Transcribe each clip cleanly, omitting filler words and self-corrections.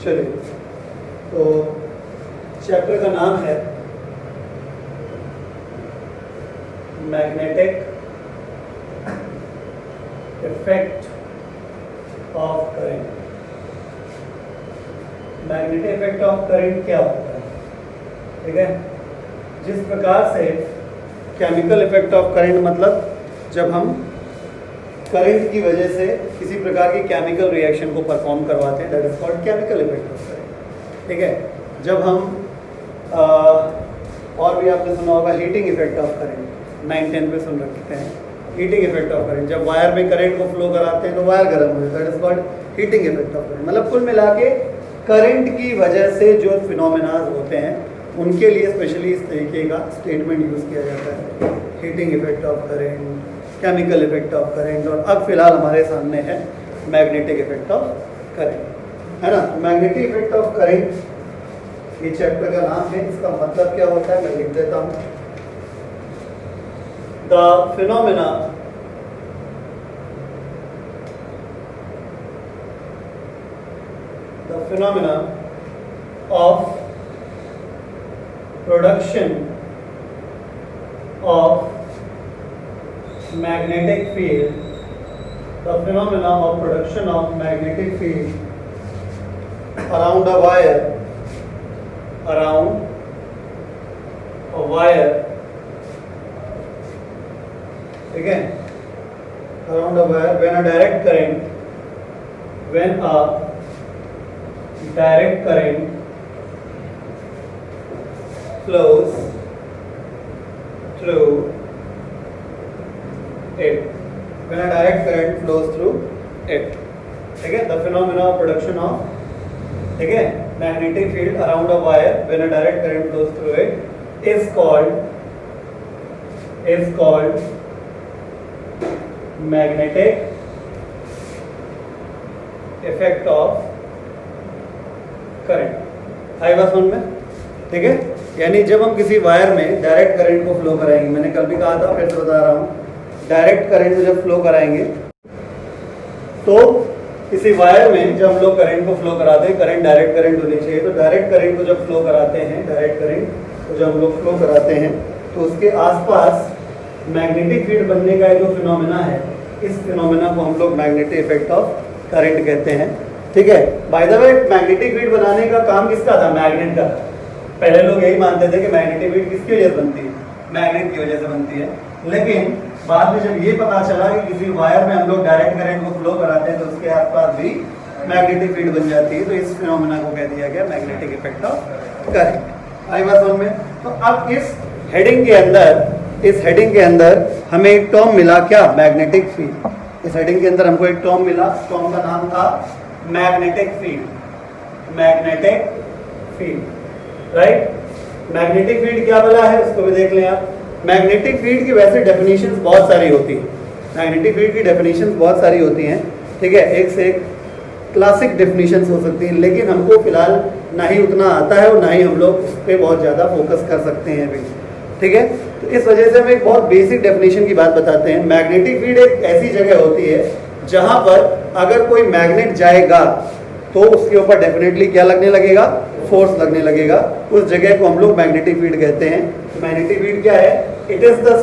चलिए, तो चैप्टर का नाम है magnetic effect of current. Magnetic effect of current क्या होता है? ठीक है, जिस प्रकार से केमिकल इफेक्ट ऑफ करंट मतलब जब हम करंट की वजह से किसी प्रकार की केमिकल रिएक्शन को परफॉर्म करवाते हैं, that is called chemical effect of current. ठीक है, जब हम और भी आपने सुना होगा हीटिंग इफेक्ट ऑफ करंट, 9-10 पे सुन रखते हैं हीटिंग इफेक्ट ऑफ करंट। जब वायर में करंट को फ्लो कराते हैं तो वायर गर्म हो जाता है, that is called heating effect of current. मतलब कुल मिला के करंट की वजह से जो फिनोमेना होते हैं उनके लिए स्पेशली इस तरीके का स्टेटमेंट यूज़ किया जाता है, heating effect of current, chemical effect of current. और अब फिलहाल हमारे सामने है मैग्नेटिक इफेक्ट ऑफ करंट, है ना। मैग्नेटिक इफेक्ट ऑफ करंट ये चैप्टर का नाम है। इसका मतलब क्या होता है मैं लिख देता हूँ। The phenomena of production of magnetic field, the phenomena of production of magnetic field around a wire, again around a wire when a direct current flows through it. When a direct current flows through it, ठीक है, the phenomena of production of, ठीक है, magnetic field around a wire when a direct current flows through it is called magnetic effect of current. आई बात समझ में? ठीक है, यानी जब हम किसी वायर में डायरेक्ट करंट को फ्लो कराएंगे, मैंने कल भी कहा था फिर से बता रहा हूँ, डायरेक्ट करंट को जब फ्लो कराएंगे तो किसी वायर में जब हम लोग करंट को फ्लो कराते हैं, करंट डायरेक्ट करंट होनी चाहिए, तो डायरेक्ट करंट को जब फ्लो कराते हैं, डायरेक्ट करंट को जब हम लोग फ्लो कराते हैं तो उसके आसपास मैग्नेटिक फील्ड बनने का जो फिनोमेना है, इस फिनोमेना को हम लोग मैग्नेटिक इफेक्ट ऑफ करंट कहते हैं। ठीक है, by the way magnetic field बनाने का काम किसका था? मैग्नेट का। पहले लोग यही मानते थे कि मैग्नेटिक फील्ड किसकी वजह से बनती है? मैग्नेट की वजह से बनती है। लेकिन बाद में जब ये पता चला कि किसी वायर में हम लोग डायरेक्ट करंट को फ्लो कराते हैं तो उसके आसपास भी मैग्नेटिक फील्ड बन जाती है, तो इस फिनोमेना को कह दिया गया मैग्नेटिक इफेक्ट ऑफ करंट। आई बात समझ में? तो अब इस हेडिंग के अंदर हमें एक टर्म मिला, क्या? Magnetic field. इस हेडिंग के अंदर हमको एक टर्म मिला, टर्म का नाम था magnetic field. Right, magnetic field क्या बोला है उसको भी देख लें आप। मैग्नेटिक फील्ड की वैसे डेफिनेशंस बहुत सारी होती हैं, मैग्नेटिक फील्ड की डेफिनेशंस बहुत सारी होती हैं। ठीक है, एक से एक क्लासिक डेफिनेशंस हो सकती हैं, लेकिन हमको फिलहाल ना ही उतना आता है और ना ही हम लोग उस पर बहुत ज़्यादा फोकस कर सकते हैं अभी। ठीक है, तो इस वजह से हम एक बहुत बेसिक डेफिनेशन की बात बताते हैं। मैग्नेटिक फील्ड एक ऐसी जगह होती है जहां पर अगर कोई मैग्नेट जाएगा तो उसके ऊपर डेफिनेटली क्या लगने लगेगा? फोर्स लगने लगेगा। उस जगह को हम लोग मैग्नेटिक फील्ड कहते हैं। तो मैग्नेटिक फील्ड क्या है? It is the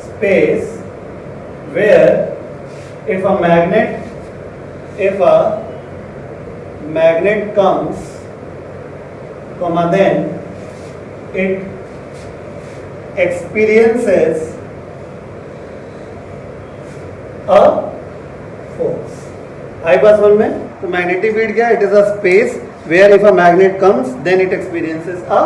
space where if a magnet comes then it experiences a force। आई बात समझ में? तो मैग्नेटिक फील्ड क्या है? It is a space where if a magnet comes then it experiences a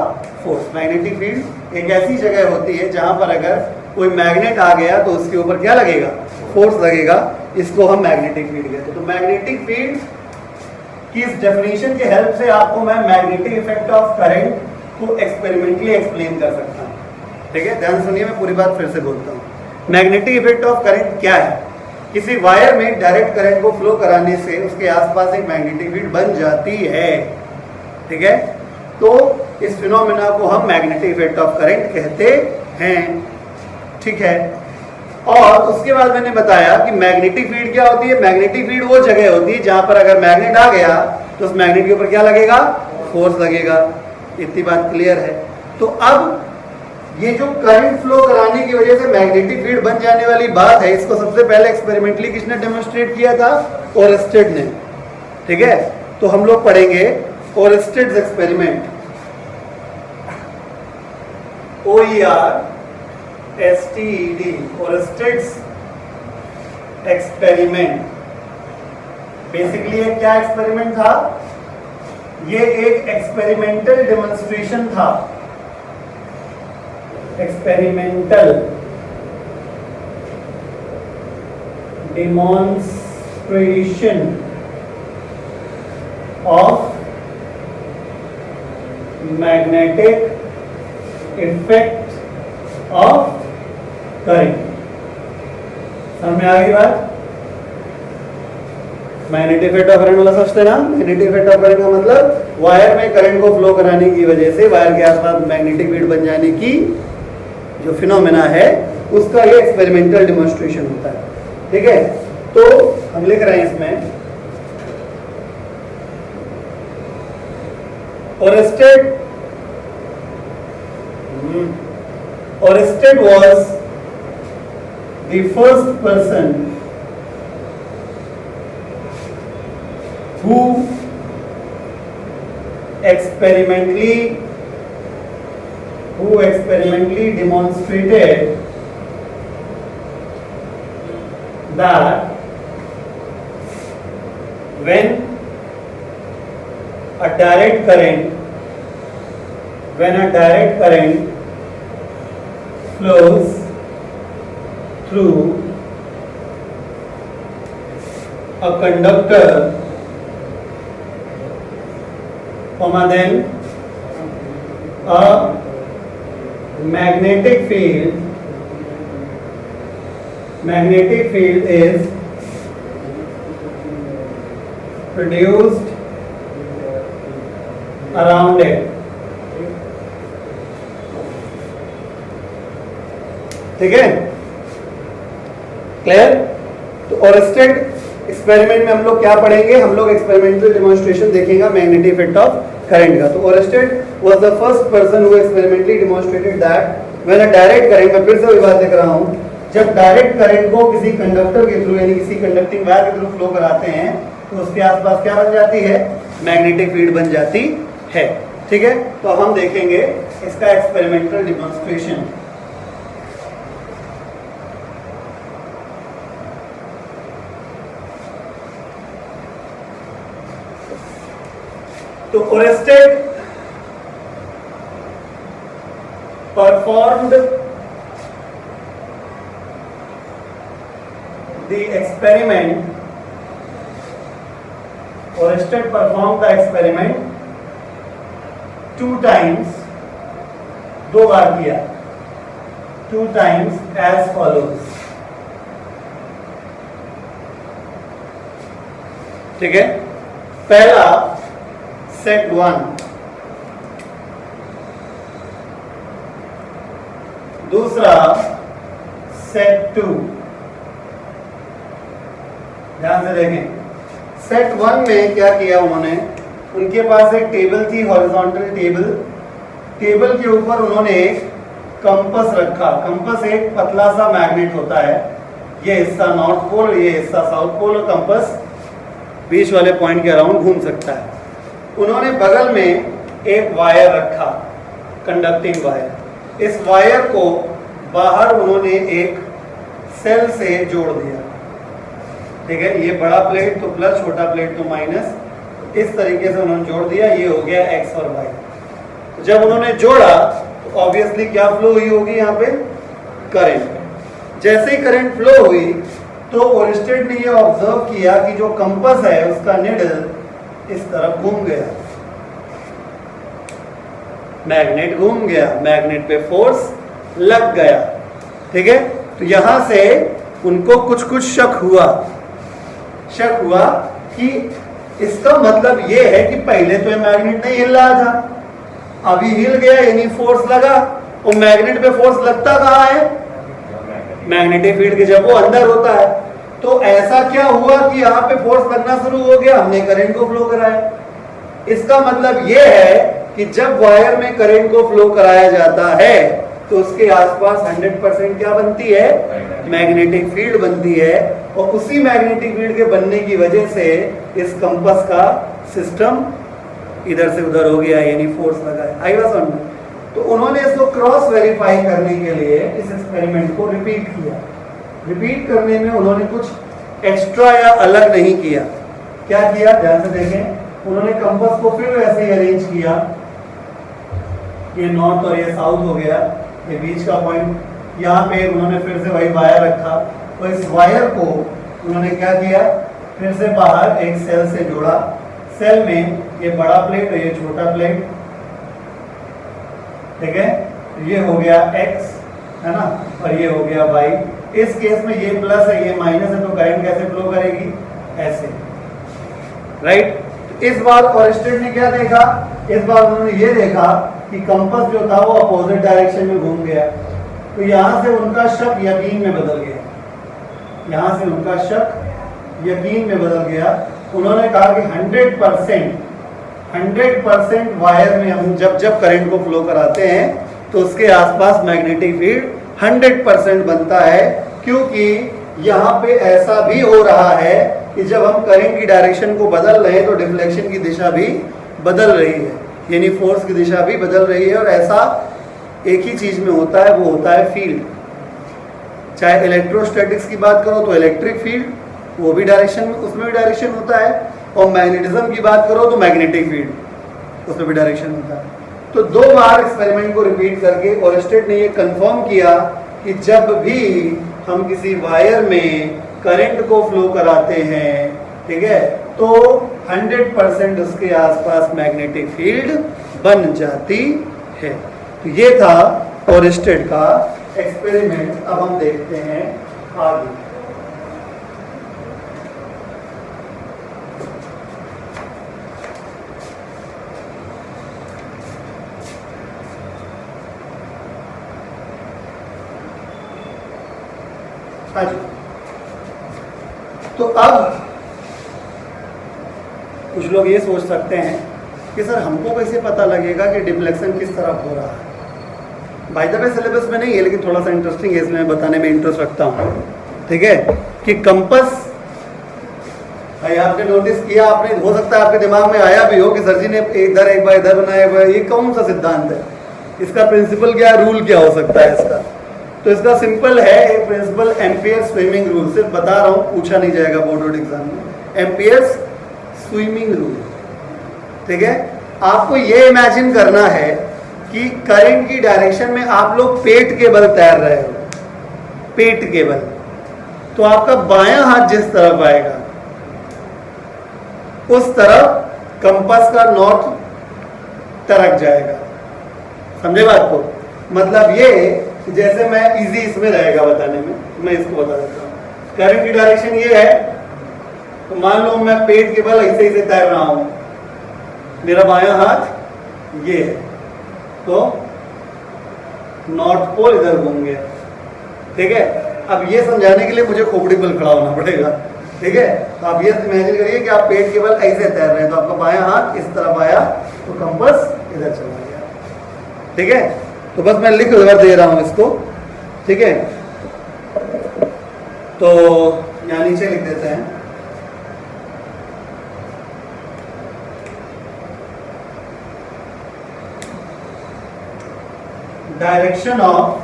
force. Magnetic field एक ऐसी जगह होती है जहां पर अगर कोई मैग्नेट आ गया तो उसके ऊपर क्या लगेगा? फोर्स लगेगा। इसको हम मैग्नेटिक फील्ड कहते हैं। तो मैग्नेटिक फील्ड कि इस डेफिनेशन की हेल्प से आपको मैं मैग्नेटिक इफेक्ट ऑफ करंट को एक्सपेरिमेंटली एक्सप्लेन कर सकता हूँ। ठीक है, ध्यान सुनिए, मैं पूरी बात फिर से बोलता हूँ। मैग्नेटिक इफेक्ट ऑफ करंट क्या है? किसी वायर में डायरेक्ट करंट को फ्लो कराने से उसके आसपास एक मैग्नेटिक फील्ड बन जाती है। ठीक है, तो इस फिनोमेना को हम मैग्नेटिक इफेक्ट ऑफ करंट कहते हैं। ठीक है, और उसके बाद मैंने बताया कि मैग्नेटिक फील्ड क्या होती है। मैग्नेटिक फील्ड वो जगह होती है जहां पर अगर मैग्नेट आ गया तो उस मैग्नेट के ऊपर क्या लगेगा, फोर्स लगेगा। इतनी बात क्लियर है। तो अब ये जो करंट फ्लो कराने की वजह से मैग्नेटिक फील्ड बन जाने वाली बात है, इसको सबसे पहले एक्सपेरिमेंटली किसने डेमोन्स्ट्रेट किया था, ओरस्टेड ने। ठीक है, तो हम लोग पढ़ेंगे ओरस्टेड्स एक्सपेरिमेंट, OERSTED, ओरस्टेड्स एक्सपेरिमेंट। बेसिकली ये क्या एक्सपेरिमेंट था, ये एक एक्सपेरिमेंटल डेमोन्स्ट्रेशन था। Experimental demonstration of magnetic effect of current. समझ में आ गई बात। मैग्नेटिक इफेक्ट ऑफ करंट वाला समझते ना। मैग्नेटिक इफेक्ट ऑफ करंट का मतलब वायर में करंट को फ्लो कराने की वजह से वायर के आसपास मैग्नेटिक फील्ड बन जाने की जो फिनोमेना है उसका ये एक्सपेरिमेंटल डेमोन्स्ट्रेशन होता है। ठीक है, तो हम लिख रहे हैं इसमें Oersted was the first person who experimentally demonstrated that when a direct current flows through a conductor, then a magnetic field is produced around it. ठीक है, क्लियर। तो ओरस्टेड एक्सपेरिमेंट में हम लोग क्या पढ़ेंगे, हम लोग एक्सपेरिमेंटल डेमोन्स्ट्रेशन देखेंगे मैग्नेटिक इफेक्ट ऑफ करंट का। तो Oersted was the first person who experimentally demonstrated that when a direct current, मैं फिर से वही बात लिख रहा हूं, जब डायरेक्ट करंट को किसी कंडक्टर के थ्रू यानी किसी कंडक्टिंग वायर के थ्रू फ्लो कराते हैं तो उसके आसपास क्या बन जाती है, मैग्नेटिक फील्ड बन जाती है। ठीक है, तो हम देखेंगे इसका एक्सपेरिमेंटल डेमोन्स्ट्रेशन। तो Oersted performed the experiment, Oersted performed the experiment 2 times, 2 बार किया, 2 times as follows। ठीक है, पहला सेट 1, दूसरा सेट 2। ध्यान से देखें, सेट 1 में क्या किया उन्होंने, उनके पास एक टेबल थी, हॉरिजॉन्टल टेबल के ऊपर उन्होंने एक कंपास रखा। कंपास एक पतला सा मैग्नेट होता है, ये हिस्सा नॉर्थ पोल, ये हिस्सा साउथ पोल, और कंपास बीच वाले पॉइंट के अराउंड घूम सकता है। उन्होंने बगल में एक वायर रखा, कंडक्टिंग वायर। इस वायर को बाहर उन्होंने एक सेल से जोड़ दिया। ठीक है, ये बड़ा प्लेट तो प्लस, छोटा प्लेट तो माइनस, इस तरीके से उन्होंने जोड़ दिया। ये हो गया एक्स और वाई। जब उन्होंने जोड़ा तो ऑब्वियसली क्या फ्लो हुई होगी, यहाँ पे करंट। जैसे ही करंट फ्लो हुई तो ओरस्टेड ने ये ऑब्जर्व किया कि जो कंपास है उसका निडल इस तरफ घूम गया, मैग्नेट घूम गया, मैग्नेट पे फोर्स लग गया। ठीक है, तो यहां से उनको कुछ शक हुआ कि इसका मतलब ये है कि पहले तो ये मैग्नेट नहीं हिल रहा था, अभी हिल गया यानी फोर्स लगा। और मैग्नेट पे फोर्स लगता कहाँ है, मैग्नेटिक फील्ड के जब वो अंदर होता है। तो ऐसा क्या हुआ कि यहाँ पे फोर्स लगना शुरू हो गया, हमने करंट को फ्लो कराया। इसका मतलब ये है कि जब वायर में करंट को फ्लो कराया जाता है तो उसके आसपास 100% क्या बनती है, मैग्नेटिक फील्ड बनती है। और उसी मैग्नेटिक फील्ड के बनने की वजह से इस कंपास का सिस्टम इधर से उधर हो गया, यानी फोर्स लगा है। आई बात समझ में? तो उन्होंने इसको क्रॉस वेरीफाई करने के लिए इस एक्सपेरिमेंट को रिपीट किया। रिपीट करने में उन्होंने कुछ एक्स्ट्रा या अलग नहीं किया। क्या किया, ध्यान से देखें। उन्होंने कंपास को फिर वैसे ही अरेंज किया, ये नॉर्थ और ये साउथ हो गया, ये बीच का पॉइंट, यहाँ पे उन्होंने फिर से वही वायर रखा। तो इस वायर को उन्होंने क्या किया, फिर से बाहर एक सेल से जोड़ा। सेल में ये बड़ा प्लेट और ये छोटा प्लेट, ठीक है, ये हो गया x, है ना, और ये हो गया y। इस केस में ये प्लस है ये माइनस है, तो करंट कैसे फ्लो करेगी, ऐसे, राइट। इस बार ओरेस्टेड ने क्या देखा, इस बार उन्होंने ये देखा कि कंपास जो था वो अपोजिट डायरेक्शन में घूम गया। तो यहां से उनका शक यकीन में बदल गया, यहां से उनका शक यकीन में बदल गया। उन्होंने कहा कि 100% वायर में हम जब करंट को फ्लो कराते हैं तो उसके आसपास मैग्नेटिक फील्ड 100% बनता है, क्योंकि यहाँ पे ऐसा भी हो रहा है कि जब हम करंट की डायरेक्शन को बदल रहे हैं तो डिफ्लेक्शन की दिशा भी बदल रही है, यानी फोर्स की दिशा भी बदल रही है। और ऐसा एक ही चीज में होता है, वो होता है फील्ड। चाहे इलेक्ट्रोस्टैटिक्स की बात करो तो इलेक्ट्रिक फील्ड, वो भी डायरेक्शन में, उसमें भी डायरेक्शन होता है। और मैग्नेटिज्म की बात करो तो मैग्नेटिक फील्ड, उसमें भी डायरेक्शन होता है। तो 2 बार एक्सपेरिमेंट को रिपीट करके ओरेस्टेड ने ये कंफर्म किया कि जब भी हम किसी वायर में करंट को फ्लो कराते हैं, ठीक है, तो 100% उसके आसपास मैग्नेटिक फील्ड बन जाती है। तो ये था ओरेस्टेड का एक्सपेरिमेंट। अब हम देखते हैं आगे। तो अब कुछ लोग ये सोच सकते हैं कि सर हमको कैसे पता लगेगा कि डिफ्लेक्शन किस तरफ हो रहा है। बाय द वे सिलेबस में नहीं है, लेकिन थोड़ा सा इंटरेस्टिंग है, इसलिए मैं बताने में इंटरेस्ट रखता हूँ, ठीक है। कि कंपास, भाई आपने नोटिस किया, आपने, हो सकता है आपके दिमाग में आया भी हो कि सर जी ने इधर एक बार इधर बनाया हुआ है, ये कौन सा सिद्धांत है, इसका प्रिंसिपल क्या है, रूल क्या हो सकता है इसका। तो इसका सिंपल है, एक प्रिंसिपल एम्पियर स्विमिंग रूल, सिर्फ बता रहा हूँ, पूछा नहीं जाएगा बोर्ड एग्जाम में। एम्पियर स्विमिंग रूल, ठीक है। आपको ये इमेजिन करना है कि करंट की डायरेक्शन में आप लोग पेट के बल तैर रहे हो, पेट के बल, तो आपका बायां हाथ जिस तरफ आएगा उस तरफ कंपास का नॉर्थ तरक जाएगा। समझे बात को? मतलब ये जैसे मैं इजी इसमें रहेगा बताने में, मैं इसको बता देता हूँ। करंट की डायरेक्शन ये है, तो मान लो मैं पेट के बल ऐसे ऐसे तैर रहा हूं, मेरा बायां हाथ ये है, तो नॉर्थ पोल इधर घूम गया, ठीक है। अब ये समझाने के लिए मुझे खोपड़ी पर खड़ा होना पड़ेगा, ठीक है। तो आप ये इमेजिन करिए कि आप पेट के बल ऐसे तैर रहे हैं, तो आपका बायां हाथ इस तरफ आया तो कंपास इधर चला गया, ठीक है। तो बस मैं लिख कर दे रहा हूं इसको, ठीक है। तो यहां नीचे लिख देते हैं, direction of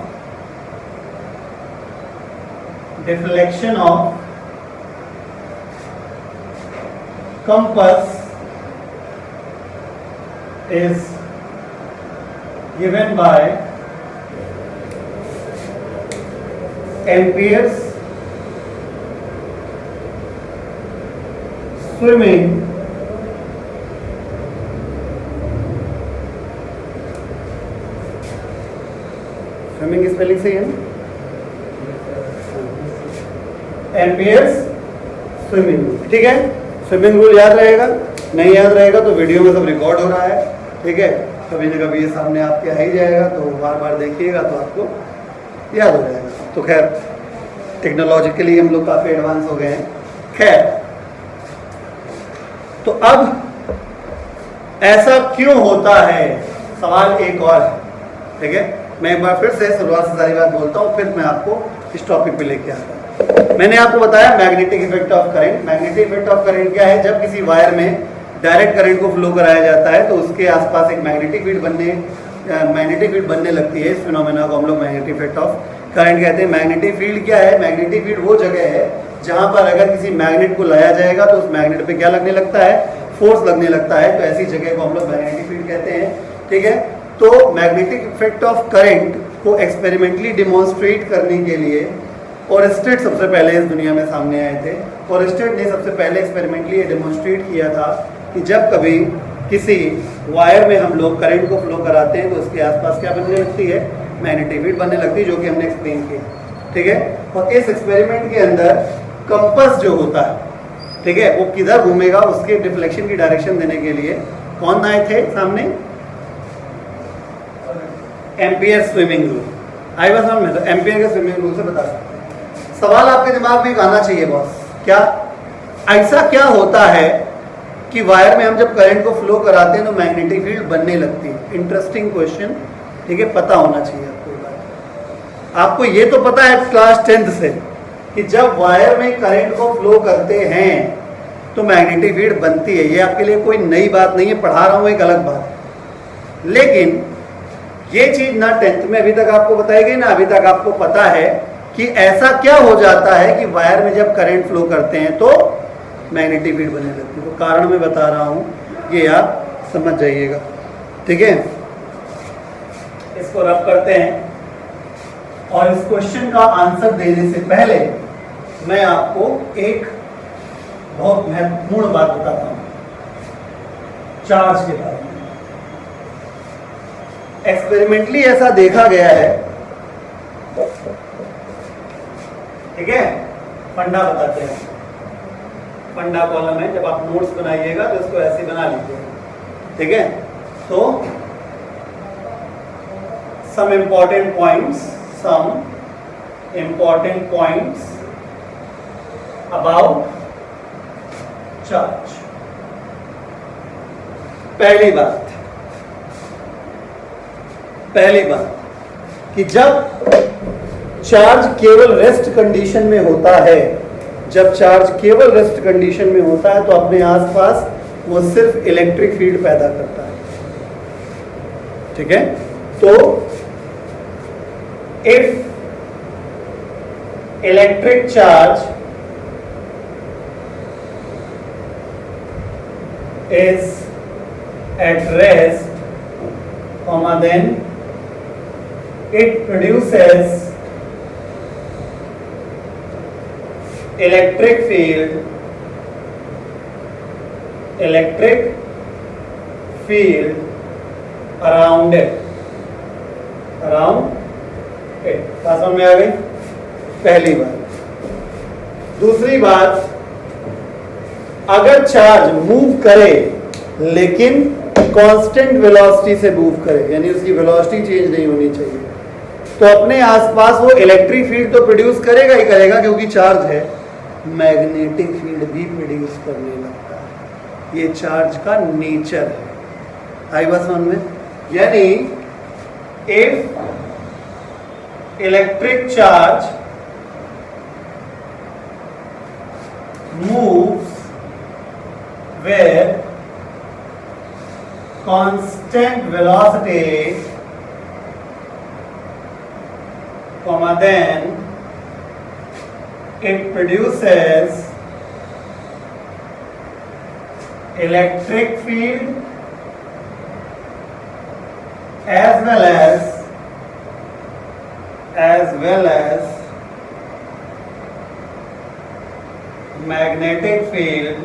deflection of compass is given by amperes swimming की स्पेलिंग सही है ना? एम्पियर्स स्विमिंग, ठीक है। स्विमिंग रूल याद रहेगा, नहीं याद रहेगा तो वीडियो में सब रिकॉर्ड हो रहा है, ठीक है। कभी ना कभी ये सामने आपके आ ही जाएगा, तो बार बार देखिएगा तो आपको याद हो जाएगा। तो खैर टेक्नोलॉजिकली हम लोग काफ़ी एडवांस हो गए हैं। खैर, तो अब ऐसा क्यों होता है, सवाल एक और है। ठीक है, मैं एक बार फिर से शुरुआत से सारी बात बोलता हूँ, फिर मैं आपको इस टॉपिक पे लेके आता हूँ। मैंने आपको बताया magnetic effect of current. Magnetic effect of current क्या है? जब किसी वायर में डायरेक्ट करंट को फ्लो कराया जाता है तो उसके आसपास एक मैग्नेटिक फील्ड बनने लगती है। इस फिनोमेना को हम लोग मैग्नेटिक इफेक्ट ऑफ करंट कहते हैं। मैग्नेटिक फील्ड क्या है? मैग्नेटिक फील्ड वो जगह है जहां पर अगर किसी मैग्नेट को लाया जाएगा तो उस मैग्नेट पे क्या लगने लगता है? फोर्स लगने लगता है। तो ऐसी जगह को हम लोग मैग्नेटिक फील्ड कहते हैं। ठीक है, तो मैग्नेटिक इफेक्ट ऑफ करंट को एक्सपेरिमेंटली डिमॉन्स्ट्रेट करने के लिए ओरेस्टेड सबसे पहले इस दुनिया में सामने आए थे। ओरेस्टेड ने सबसे पहले एक्सपेरिमेंटली ये डिमॉन्स्ट्रेट किया था कि जब कभी किसी वायर में हम लोग करंट को फ्लो कराते हैं तो उसके आसपास क्या बनने लगती है? मैग्नेटिक फील्ड बनने लगती है, जो कि हमने एक्सप्लेन किया। ठीक है, और इस एक्सपेरिमेंट के अंदर कंपास जो होता है, ठीक है, वो किधर घूमेगा उसके डिफ्लेक्शन की डायरेक्शन देने के लिए कौन आए थे सामने? Ampere swimming rule. आई बस में तो एम्पियर के स्विमिंग रूल से बता सकते हैं। सवाल आपके दिमाग में आना चाहिए बॉस, क्या ऐसा क्या होता है कि वायर में हम जब करंट को फ्लो कराते हैं तो मैग्नेटिक फील्ड बनने लगती है? Interesting question. ठीक है, पता होना चाहिए आपको ये बात। आपको ये तो पता है क्लास 10th से कि जब वायर में करंट को फ्लो करते हैं तो मैग्नेटिक फील्ड बनती है। ये आपके लिए कोई नई बात नहीं है, पढ़ा रहा हूँ एक अलग बात। लेकिन ये चीज ना 10th में अभी तक आपको बताई गई, ना अभी तक आपको पता है कि ऐसा क्या हो जाता है कि वायर में जब करंट फ्लो करते हैं तो मैग्नेटिक फील्ड बनने लगती है। तो कारण मैं बता रहा हूं, ये आप समझ जाइएगा। ठीक है, इसको रब करते हैं और इस क्वेश्चन का आंसर देने से पहले मैं आपको एक बहुत महत्वपूर्ण बात बताता हूं चार्ज के बारे में। एक्सपेरिमेंटली ऐसा देखा गया है, ठीक है, फंडा बताते हैं। फंडा कॉलम है, जब आप नोट्स बनाइएगा तो इसको ऐसे बना लीजिएगा। ठीक है, तो some important points about charge. पहली बात कि जब चार्ज केवल रेस्ट कंडीशन में होता है, जब चार्ज केवल रेस्ट कंडीशन में होता है तो अपने आसपास वो सिर्फ इलेक्ट्रिक फील्ड पैदा करता है। ठीक है, तो if electric charge is at rest, then it produces electric field around it। बात समझ में आ गई? पहली बात। दूसरी बात, अगर चार्ज मूव करे लेकिन कांस्टेंट वेलोसिटी से मूव करे, यानी उसकी वेलोसिटी चेंज नहीं होनी चाहिए, तो अपने आसपास वो इलेक्ट्रिक फील्ड तो प्रोड्यूस करेगा ही करेगा, क्योंकि चार्ज है, मैग्नेटिक फील्ड भी प्रोड्यूस करने लगता है। ये चार्ज का नेचर है। आई बात समझ में? यानी if electric charge moves with constant velocity, then it produces electric field as well as magnetic field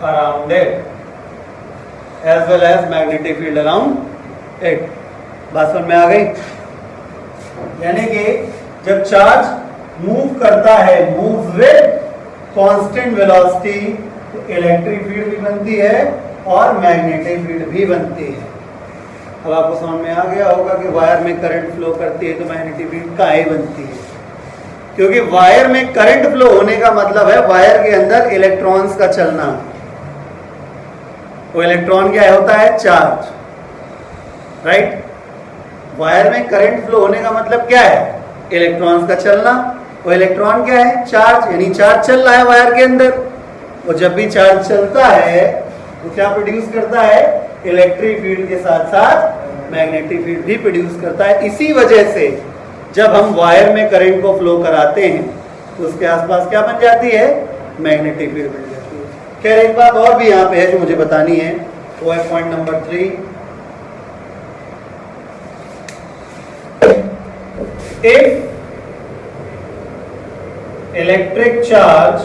around it, as well as magnetic field around it। बात समझ में आ गई? यानी कि जब चार्ज मूव करता है, मूव विद कांस्टेंट वेलोसिटी, तो इलेक्ट्रिक फील्ड भी बनती है और मैग्नेटिक फील्ड भी बनती है। अब आपको समझ में आ गया होगा कि वायर में करंट फ्लो करती है तो मैग्नेटिक फील्ड काहे बनती है, क्योंकि वायर में करंट फ्लो होने का मतलब है वायर के अंदर इलेक्ट्रॉन्स का चलना। वो इलेक्ट्रॉन क्या होता है? Charge, right. वायर में करंट फ्लो होने का मतलब क्या है? इलेक्ट्रॉन्स का चलना। वो इलेक्ट्रॉन क्या है? चार्ज, यानी चार्ज चल रहा है वायर के अंदर। और जब भी चार्ज चलता है तो क्या प्रोड्यूस करता है? इलेक्ट्रिक फील्ड के साथ साथ मैग्नेटिक फील्ड भी प्रोड्यूस करता है। इसी वजह से जब हम वायर में करंट को फ्लो कराते हैं तो उसके आसपास क्या बन जाती है? मैग्नेटिक फील्ड बन जाती है। खैर एक बात और भी यहाँ पे है जो मुझे बतानी है, वो है point number 3। If electric charge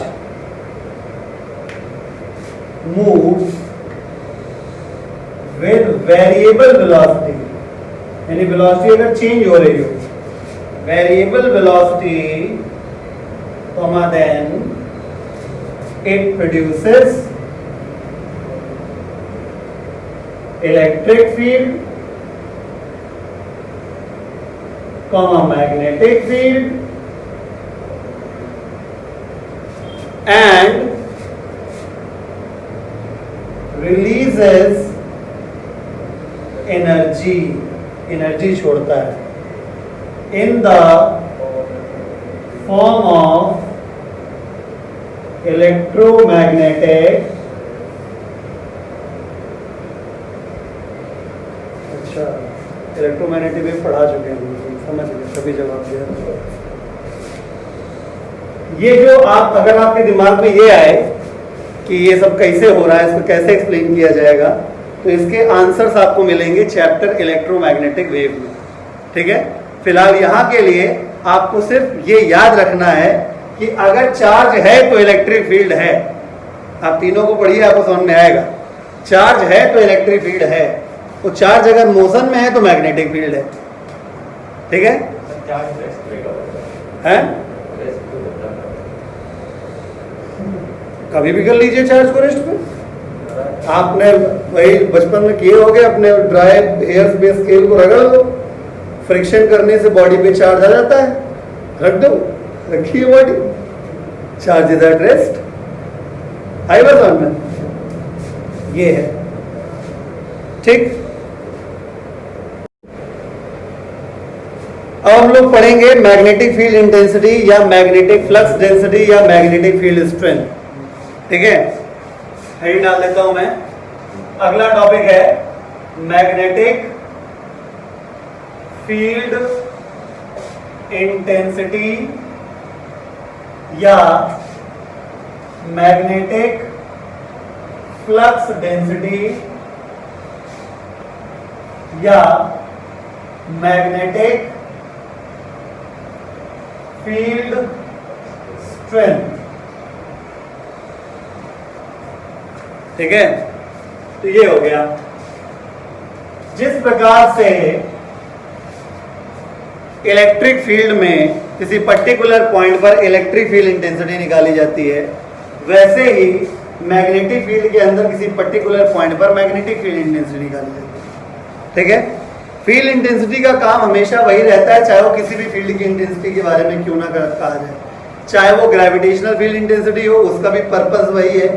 moves with variable velocity, यानी वेलोसिटी अगर चेंज हो रही हो, variable velocity, then it produces electric field, magnetic field, and releases energy छोड़ता है in the form of electromagnetic, अच्छा इलेक्ट्रोमैग्नेटिक वेव पढ़ा चुके हैं, समझ गए, सभी जवाब दिया। ये जो आप, अगर आपके दिमाग में ये आए कि ये सब कैसे हो रहा है, इसको कैसे एक्सप्लेन किया जाएगा, तो इसके आंसर्स आपको मिलेंगे चैप्टर इलेक्ट्रोमैग्नेटिक वेव में, ठीक है। फिलहाल यहाँ के लिए आपको सिर्फ ये याद रखना है कि अगर चार्ज है तो इलेक्ट्रिक फील्ड है। आप तीनों को पढ़िए, आपको समझ में आएगा। चार्ज है तो इलेक्ट्रिक फील्ड है, तो चार्ज अगर मोशन में है तो मैग्नेटिक फील्ड है, ठीक है। कभी भी कर लीजिए चार्ज को रेस्ट पे। आपने वही बचपन में किए होगे, अपने ड्राई एयर पे स्केल को रगड़ दो, फ्रिक्शन करने से बॉडी पे चार्ज आ जाता है, रख दो, रखिए body, charge is at rest. आई बस में ये है, ठीक। अब हम लोग पढ़ेंगे मैग्नेटिक फील्ड इंटेंसिटी या मैग्नेटिक फ्लक्स डेंसिटी या मैग्नेटिक फील्ड स्ट्रेंथ, ठीक है। हेडिंग डाल देता हूं मैं। अगला टॉपिक है मैग्नेटिक फील्ड इंटेंसिटी या मैग्नेटिक फ्लक्स डेंसिटी या मैग्नेटिक फील्ड स्ट्रेंथ, ठीक है। तो ये हो गया। जिस प्रकार से इलेक्ट्रिक फील्ड में किसी पर्टिकुलर पॉइंट पर इलेक्ट्रिक फील्ड इंटेंसिटी निकाली जाती है, वैसे ही मैग्नेटिक फील्ड के अंदर किसी पर्टिकुलर पॉइंट पर मैग्नेटिक फील्ड इंटेंसिटी निकाली जाती है, ठीक है। फील्ड इंटेंसिटी का काम हमेशा वही रहता है, चाहे वो किसी भी फील्ड की इंटेंसिटी के बारे में क्यों ना कहा जाए। चाहे वो ग्रेविटेशनल फील्ड इंटेंसिटी हो, उसका भी पर्पस वही है।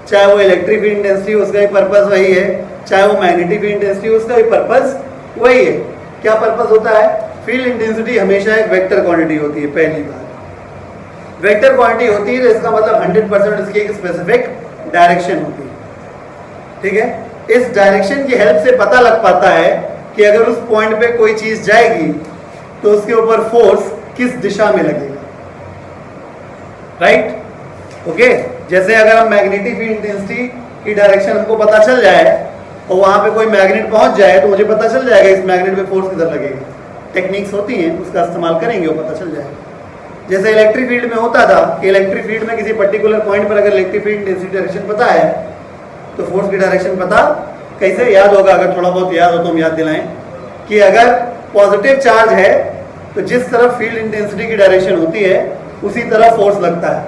चाहे वो इलेक्ट्रिक फील्ड इंटेंसिटी हो, उसका भी पर्पस वही है। चाहे वो मैग्नेटिक फील्ड इंटेंसिटी हो, उसका भी पर्पस वही है। क्या पर्पस होता है? फील्ड इंटेंसिटी हमेशा एक वेक्टर क्वांटिटी होती है। पहली बात, वेक्टर क्वांटिटी होती है तो इसका मतलब 100% इसकी एक स्पेसिफिक डायरेक्शन होती है, ठीक है। इस डायरेक्शन की हेल्प से पता लग पाता है कि अगर उस पॉइंट पे कोई चीज जाएगी तो उसके ऊपर फोर्स किस दिशा में लगेगा, राइट, ओके। जैसे अगर हम मैग्नेटिक फील्ड इंटेंसिटी की डायरेक्शन हमको पता चल जाए और वहां पे कोई मैग्नेट पहुंच जाए तो मुझे पता चल जाएगा इस मैग्नेट पे फोर्स किधर लगेगा। टेक्निक्स होती हैं, उसका इस्तेमाल करेंगे, वो पता चल जाएगा। जैसे इलेक्ट्रिक फील्ड में होता था कि इलेक्ट्रिक फील्ड में किसी पर्टिकुलर पॉइंट पर अगर इलेक्ट्रिक फील्ड इंटेंसिटी डायरेक्शन पता है तो फोर्स की डायरेक्शन पता कैसे याद होगा? अगर थोड़ा बहुत याद हो तो हम याद दिलाएं कि अगर पॉजिटिव चार्ज है तो जिस तरफ फील्ड इंटेंसिटी की डायरेक्शन होती है उसी तरफ फोर्स लगता है,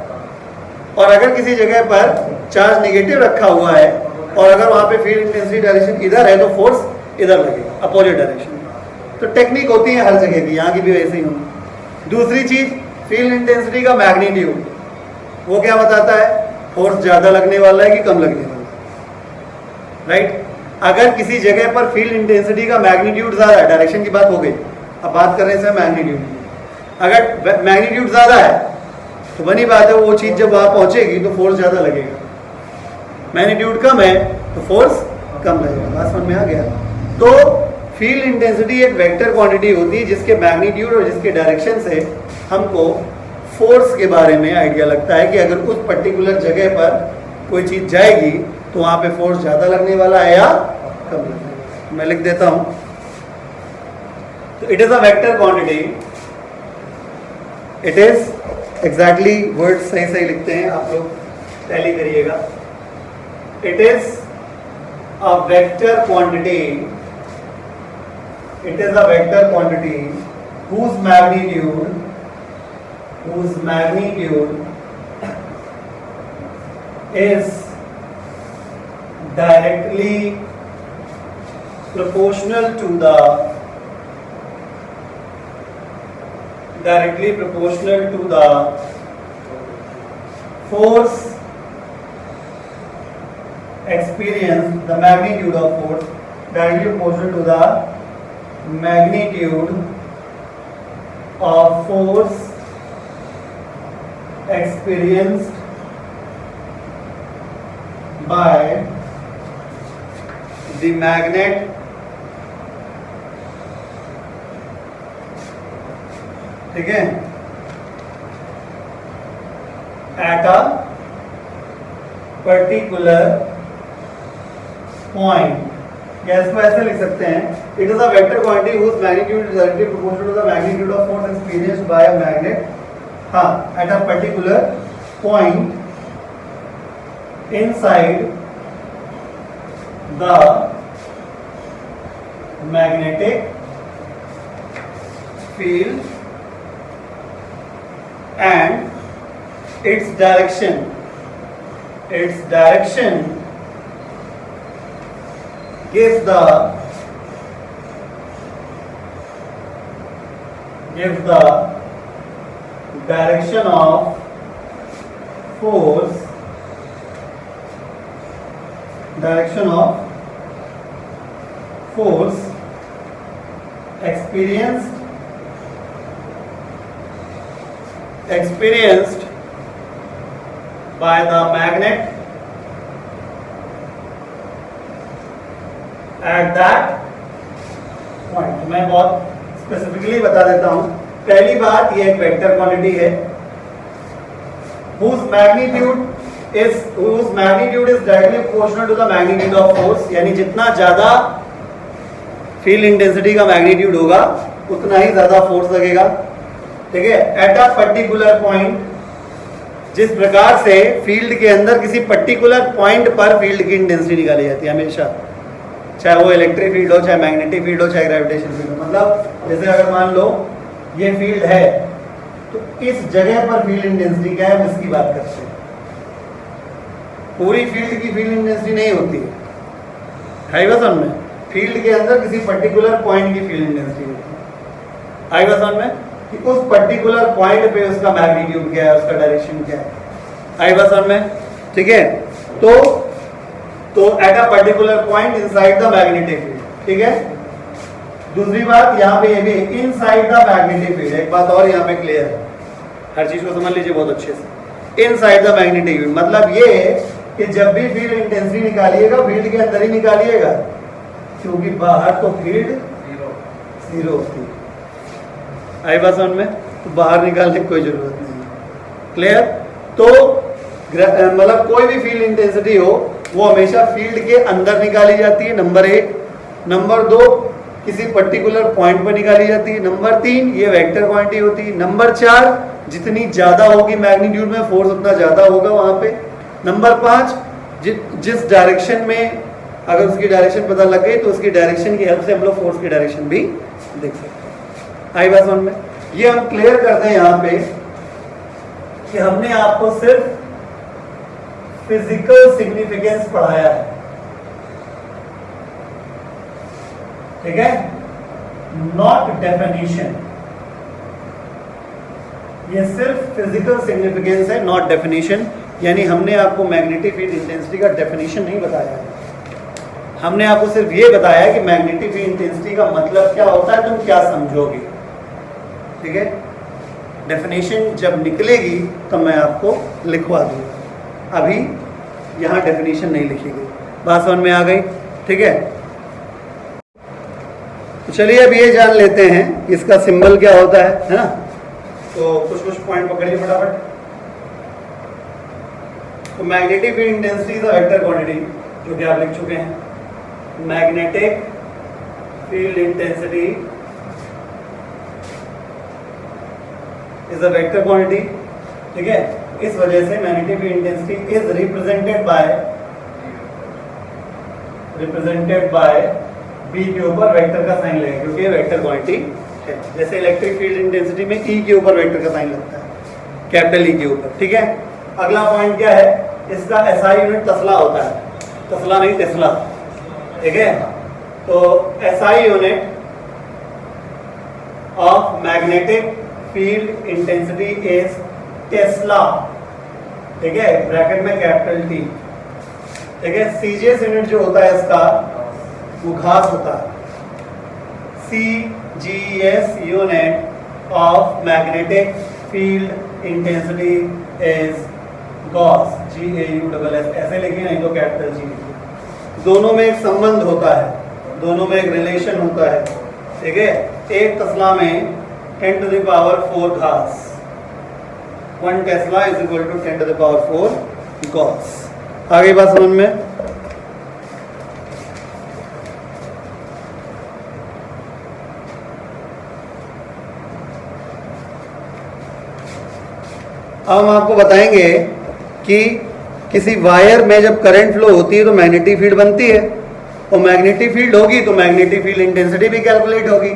और अगर किसी जगह पर चार्ज नेगेटिव रखा हुआ है और अगर वहां पे फील्ड इंटेंसिटी डायरेक्शन इधर है तो फोर्स इधर लगेगा, अपोजिट डायरेक्शन में। तो टेक्निक होती है हर जगह की, यहाँ की भी वैसे ही होगी। दूसरी चीज फील्ड इंटेंसिटी का मैग्नीट्यूड, वो क्या बताता है फोर्स ज्यादा लगने वाला है कि कम लगने वाला है, राइट। अगर किसी जगह पर फील्ड इंटेंसिटी का मैग्नीट्यूड ज्यादा है, डायरेक्शन की बात हो गई, अब बात कर रहे हैं मैग्नीट्यूड की। अगर मैग्नीट्यूड ज्यादा है तो बनी बात है वो चीज जब वहां पहुंचेगी तो फोर्स ज्यादा लगेगा, मैग्नीट्यूड कम है तो फोर्स कम लगेगा। बात समझ में आ गया। तो फील्ड इंटेंसिटी एक वेक्टर क्वांटिटी होती है जिसके मैग्नीट्यूड और जिसके डायरेक्शन से हमको फोर्स के बारे में आइडिया लगता है कि अगर उस पर्टिकुलर जगह पर कोई चीज जाएगी तो वहां पे फोर्स ज्यादा लगने वाला है या कम लगने वाला है। मैं लिख देता हूं, तो it is a vector quantity, it is exactly word सही सही लिखते हैं आप लोग, टैली करिएगा। It is a vector quantity, it is a vector quantity whose magnitude is directly proportional to the force experienced, the magnitude of force directly proportional to the magnitude of force experienced by the magnet ठीक है at a particular point, या इसको ऐसे लिख सकते हैं, it is a vector quantity whose magnitude is directly proportional to the magnitude of force experienced by a magnet at a particular point inside the magnetic field and its direction gives the direction of force experienced by the magnet at that point। मैं बहुत specifically बता देता हूं। पहली बात, ये एक vector quantity है whose magnitude is directly proportional to the magnitude of force, यानी जितना ज्यादा फील्ड इंटेंसिटी का मैग्नीट्यूड होगा उतना ही ज्यादा फोर्स लगेगा, ठीक है। एट अ पर्टिकुलर पॉइंट, जिस प्रकार से फील्ड के अंदर किसी पर्टिकुलर पॉइंट पर फील्ड की इंटेंसिटी निकाली जाती है हमेशा, चाहे वो इलेक्ट्रिक फील्ड हो, चाहे मैग्नेटिक फील्ड हो, चाहे ग्रेविटेशन फील्ड हो। मतलब जैसे अगर मान लो ये फील्ड है तो इस जगह पर फील्ड इंटेंसिटी क्या है, हम इसकी बात करते हैं। पूरी फील्ड की फील्ड इंटेंसिटी नहीं होती है बस में, फील्ड के अंदर किसी पर्टिकुलर पॉइंट की फील्ड इंटेंसिटी होती है। आई बस में कि उस पर्टिकुलर पॉइंट पे उसका मैग्नीट्यूड क्या है, उसका डायरेक्शन क्या है। आई बस में, ठीक है। तो at a particular point inside the magnetic field, ठीक है। दूसरी बात यहाँ पे ये भी इनसाइड द मैग्नेटिक फील्ड, एक बात और यहाँ पे क्लियर है, हर चीज को समझ लीजिए बहुत अच्छे से। इनसाइड द मैग्नेटिक फील्ड मतलब ये कि जब भी फील्ड इंटेंसिटी निकालिएगा फील्ड के अंदर ही निकालिएगा, क्योंकि बाहर तो फील्ड जीरो होती है। आई बात समझ में, तो बाहर निकालने की कोई जरूरत नहीं। क्लियर। तो मतलब कोई भी फील्ड इंटेंसिटी हो वो हमेशा फील्ड के अंदर निकाली जाती है, नंबर 1। नंबर 2 किसी पर्टिकुलर पॉइंट पर निकाली जाती है। नंबर 3 ये वेक्टर क्वांटिटी होती है। नंबर 4 जितनी ज्यादा होगी मैग्नीट्यूड में फोर्स उतना ज्यादा होगा वहां पे। नंबर 5 जिस डायरेक्शन में अगर उसकी डायरेक्शन पता लग गई तो उसकी डायरेक्शन की हेल्प से हम लोग फोर्स की डायरेक्शन भी देख सकते हैं। आई बात समझ में। ये हम क्लियर करते हैं यहाँ पे कि हमने आपको सिर्फ फिजिकल सिग्निफिकेंस पढ़ाया है, ठीक है, नॉट डेफिनेशन, ये सिर्फ फिजिकल सिग्निफिकेंस है, नॉट डेफिनेशन। यानी हमने आपको मैग्नेटिक फील्ड इंटेंसिटी का डेफिनेशन नहीं बताया है, हमने आपको सिर्फ ये बताया है कि मैग्नेटिक फील्ड इंटेंसिटी का मतलब क्या होता है, तुम क्या समझोगे। ठीक है, डेफिनेशन जब निकलेगी तब मैं आपको लिखवा दूंगा, अभी यहाँ डेफिनेशन नहीं लिखी गई। बात समझ में आ गई? ठीक है, तो चलिए अब ये जान लेते हैं इसका सिंबल क्या होता है ना। तो कुछ पॉइंट पकड़िए फटाफट। तो magnetic field intensity is a vector quantity, जो कि आप लिख चुके हैं। Magnetic field intensity is a vector quantity. ठीक है, इस वजह से magnetic field intensity is represented by B के ऊपर वेक्टर का साइन लगेगा, क्योंकि ये वेक्टर क्वांटिटी है। जैसे इलेक्ट्रिक फील्ड इंटेंसिटी में ई के ऊपर वेक्टर का साइन लगता है, कैपिटल ई के ऊपर। ठीक है, अगला पॉइंट क्या है, इसका एसआई यूनिट तस्ला होता है, तस्ला नहीं टेस्ला। ठीक है, तो SI unit of magnetic field intensity is Tesla. ठीक है, ब्रैकेट में कैपिटल टी। ठीक है, सीजीएस यूनिट जो होता है इसका वो घास होता है। CGS unit of magnetic field intensity is Gauss, GAUSS, ऐसे लिखिए, नहीं तो कैपिटल जी लिखिए। दोनों में एक संबंध होता है, दोनों में एक रिलेशन होता है। ठीक है, एक तस्ला में 10 to the power 4 gauss, 1 tesla is equal to 10 to the power 4 gauss. आगे बात समझ में? अब हम आपको बताएंगे कि किसी वायर में जब करंट फ्लो होती है तो मैग्नेटिक फील्ड बनती है, और मैग्नेटिक फील्ड होगी तो मैग्नेटिक फील्ड इंटेंसिटी भी कैलकुलेट होगी।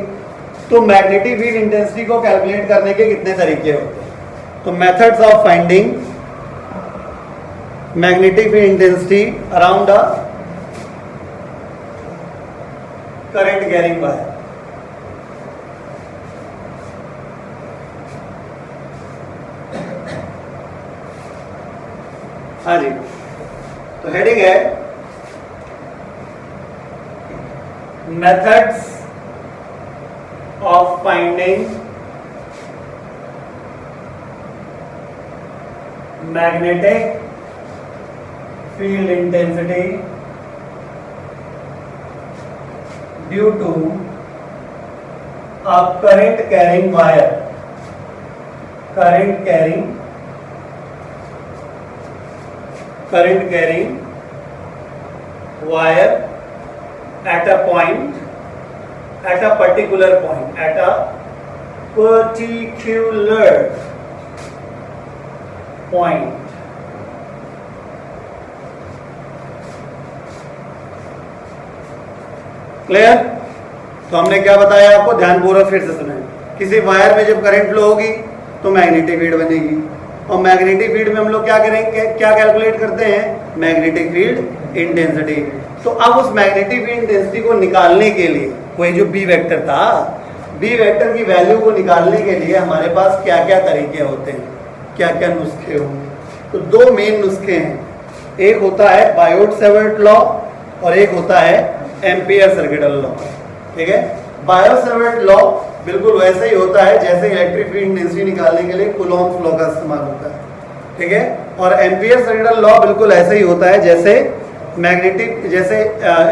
तो मैग्नेटिक फील्ड इंटेंसिटी को कैलकुलेट करने के कितने तरीके होते हैं? तो methods of finding magnetic field intensity around a current carrying wire. हाँ जी, तो हेडिंग है methods of finding magnetic field intensity due to a current carrying wire, current carrying wire at a point, at a particular point, at a particular point. Clear? तो हमने क्या बताया आपको, ध्यानपूर्वक फिर से सुने। किसी वायर में जब करंट फ्लो होगी तो मैग्नेटिक फील्ड बनेगी, और मैग्नेटिक फील्ड में हम लोग क्या करेंगे, क्या कैलकुलेट करते हैं, मैग्नेटिक फील्ड इंटेंसिटी। तो अब उस मैग्नेटिक फील्ड इंटेंसिटी को निकालने के लिए, कोई जो बी वेक्टर था, बी वेक्टर की वैल्यू को निकालने के लिए हमारे पास क्या क्या तरीके होते हैं, क्या क्या नुस्खे होंगे। तो दो मेन नुस्खे हैं, एक होता है बायोट-सेवर्ट लॉ और एक होता है एम्पियर सर्किटल लॉ। ठीक है, बायोट-सेवर्ट लॉ बिल्कुल वैसे ही होता है जैसे इलेक्ट्रिक फील्ड इंटेंसिटी निकालने के लिए कूलॉम्स लॉ का इस्तेमाल होता है। ठीक है, और एम्पियर सर्किटल लॉ बिल्कुल ऐसे ही होता है जैसे मैग्नेटिक, जैसे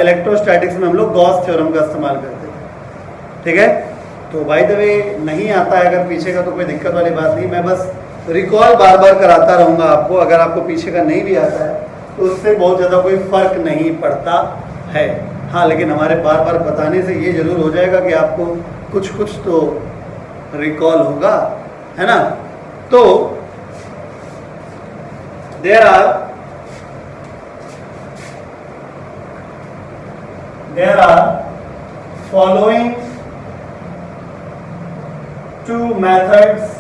इलेक्ट्रोस्टैटिक्स में हम लोग गॉस थ्योरम का इस्तेमाल करते हैं। ठीक है, तो बाय द वे नहीं आता है अगर पीछे का तो कोई दिक्कत वाली बात नहीं, मैं बस रिकॉल बार बार कराता रहूँगा आपको। अगर आपको पीछे का नहीं भी आता है तो उससे बहुत ज़्यादा कोई फर्क नहीं पड़ता है। हाँ, लेकिन हमारे बार बार बताने से ये जरूर हो जाएगा कि आपको कुछ कुछ तो रिकॉल होगा, है ना। तो there are following two methods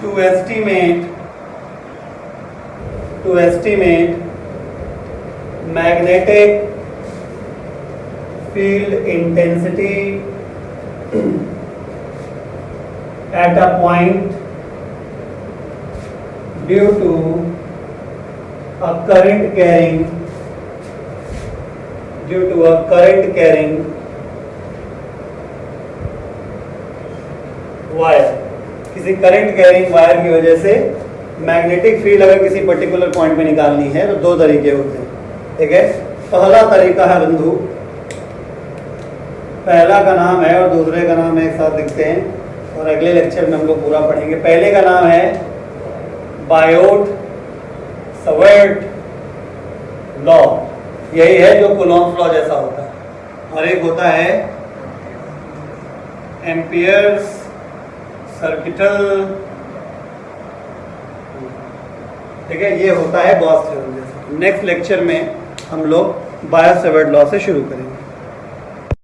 to estimate magnetic field intensity at a point due to a current carrying wire, किसी करंट कैरिंग वायर की वजह से मैग्नेटिक फील्ड अगर किसी पर्टिकुलर पॉइंट में निकालनी है तो दो तरीके होते हैं, ठीक है। पहला तरीका है बंधु, पहला का नाम है और दूसरे का नाम एक साथ लिखते हैं और अगले लेक्चर में हम लोग पूरा पढ़ेंगे। पहले का नाम है बायोट सवर्ट लॉ, यही है जो कूलॉम्स लॉ जैसा होता है, और एक होता है एम्पियर्स सर्किटल, ठीक है, ये होता है गॉस थ्योरम जैसा। नेक्स्ट लेक्चर में हम लोग बायो सवर्ट लॉ से शुरू करेंगे।